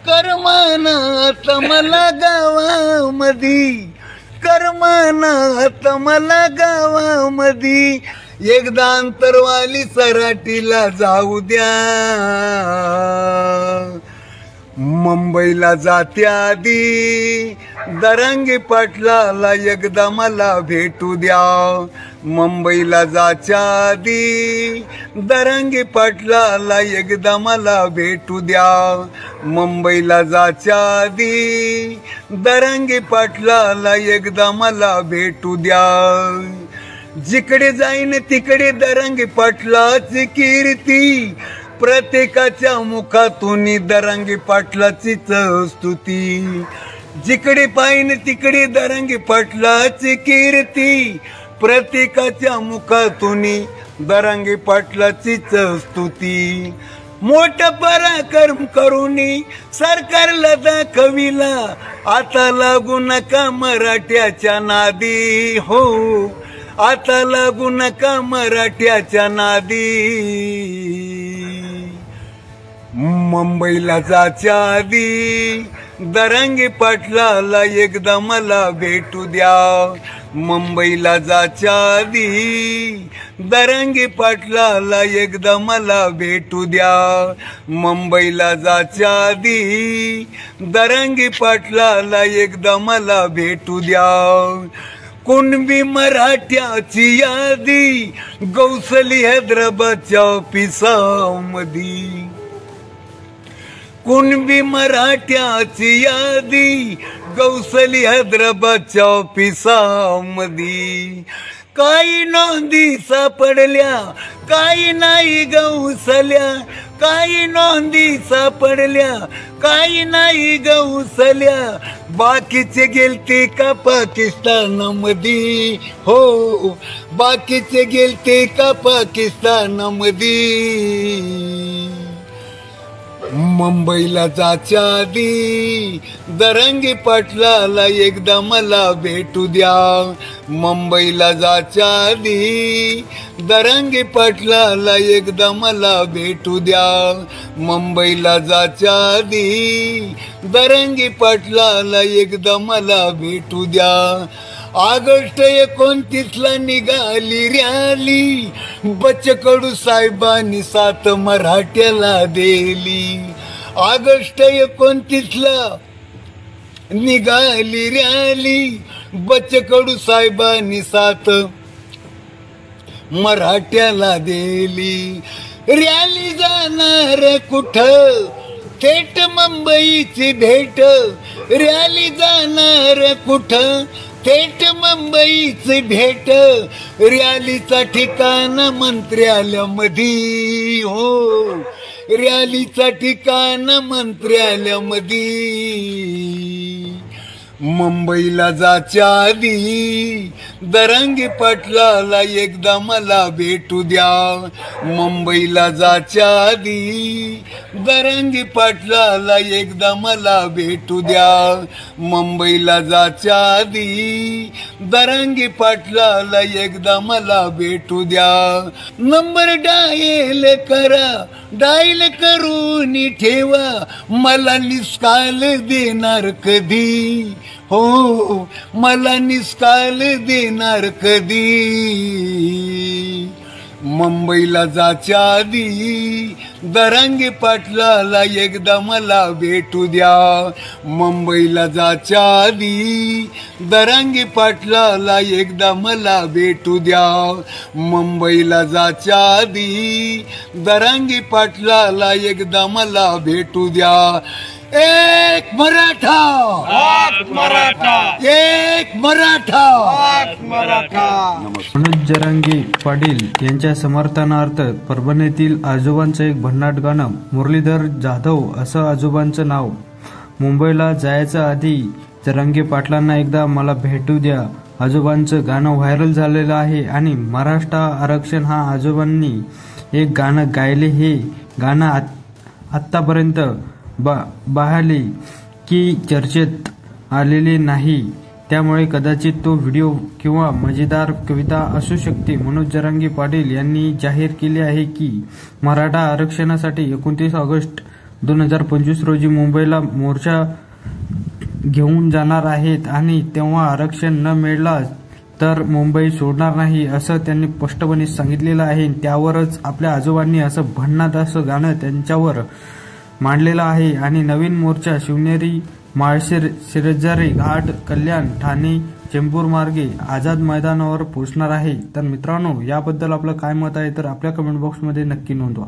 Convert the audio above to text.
करमानात मला गावामधी, करमानात मला गावामधी, एकदा अंतरवाली सराटीला जाऊ द्या. मुंबईला जात्या आधी दरंगी पाटलाला एकदा मला भेटू द्या. मुंबईला जाच्या आधी दरंगी पाटलाला एकदा मला भेटू द्या. मुंबईला जाच्या आधी दरंगी पाटलाला एकदा मला भेटू द्या. जिकडे जाईन तिकडे दरंगी पाटलाची कीर्ती, प्रत्येकाच्या मुखातून दरंगी पाटलाचीच स्तुती. जिकडे पाहिन तिकडे दरंगी पाटलाची कीर्ती, प्रत्येकाच्या मुखातून दरंगी पाटलाचीच स्तुती. मोठा पराक्रम करूनी सरकारला दाखविला, आता लागू नका मराठ्याच्या नादी. हो, आता लागू नका मराठ्याच्या नादी. मुंबईला जाच्या आधी दरंगी पाटलाला एकदा मला भेटू द्या. मुंबईला जाच्या आधी दरंगी पाटलाला एकदा मला भेटू द्या. मुंबईला जाच्या आधी दरंगी पाटलाला एकदा मला भेटू द्या. कुणबी मराठ्याची यादी गौसली हैदराबादच्या ऑफिसामध्ये. कुणबी मराठ्याची यादी गौसली हैदराबादच्या ऑफिसामध्ये. काही नोंदी सापडल्या, काही नाही गौसल्या. काही नोंदी सापडल्या, काही नाही गौसल्या. बाकीचे गेलते का पाकिस्तानमध्ये. हो, बाकीचे गेलते का पाकिस्तानमध्ये. मुंबईला जाच्या आधी दरंगी पाटलाला एकदा मला भेटू द्या. मुंबईला जाच्या आधी दरंगी पाटलाला एकदा मला भेटू द्या. मुंबईला जाच्या आधी दरंगी पाटलाला एकदा मला भेटू द्या. ऑगस्ट 29ला निघाली रॅली, बच्चकडू साहेबांनी 7 मराठ्याला दिली. ऑगस्ट 29ला निघाली रॅली, बच्चकडू साहेबांनी 7 मराठ्याला दिली. रॅली जाणार कुठं, थेट मुंबईची भेट. रॅली जाणार कुठं, थेट मुंबईची भेट. रॅलीचा ठिकाण मंत्र्यालयामध्ये. हो, रॅलीचा ठिकाण मंत्र्यालयामध्ये. मुंबईला जाच्या आधी दरंगी पाटलाला एकदा मला भेटू द्या. मुंबईला जाच्या आधी दरंगी पाटलाला एकदा मला भेटू द्या. मुंबईला जाच्या आधी दरंगी पाटलाला एकदा मला भेटू द्या. नंबर डायल करा, डायल करून ठेवा, मला निष्काल देणार कधी. हो, मला निष्काल देणार कधी. मुंबईला जाच्या आधी दरंगी पाटलाला एकदा मला भेटू द्या. मुंबईला जाच्या आधी दरंगी पाटलाला एकदा मला भेटू द्या. मुंबईला जाच्या आधी दरंगी पाटलाला एकदा मला भेटू द्या. एक मराठा, एक मराठा, एक मराठा, एक मराठा. मनोज जरांगे पाटील यांच्या समर्थनार्थ परभणीतील आजोबांचं एक भन्नाट गाणं. मुरलीधर जाधव असं आजोबांचं नाव. मुंबईला जायचं आधी जरांगे पाटलांना एकदा मला भेटू द्या. आजोबांचं गाणं व्हायरल झालेलं आहे आणि मराठा आरक्षण हा आजोबांनी एक गाणं गायले. हे गाणं आत्तापर्यंत बहाली की चर्चेत आलेले नाही, त्यामुळे कदाचित तो व्हिडिओ किंवा मजेदार कविता असू शकते. मनोज जरांगे पाटील यांनी जाहीर केले आहे की मराठा आरक्षणासाठी 29 ऑगस्ट 2025 रोजी मुंबईला मोर्चा घेऊन जाणार आहेत आणि तेव्हा आरक्षण न मिळालं तर मुंबई सोडणार नाही असं त्यांनी स्पष्टपणे सांगितलेलं आहे. त्यावरच आपल्या आजोबांनी असं भन्नाट असं गाणं त्यांच्यावर मांडलेलं आहे. आणि नवीन मोर्चा शिवनेरी, माळशेर, शिरजरे घाट, कल्याण, ठाणे, चेंबूर मार्गे आझाद मैदानावर पोहोचणार आहे. तर मित्रांनो, याबद्दल आपलं काय मत आहे तर आपल्या कमेंट बॉक्समध्ये नक्की नोंदवा.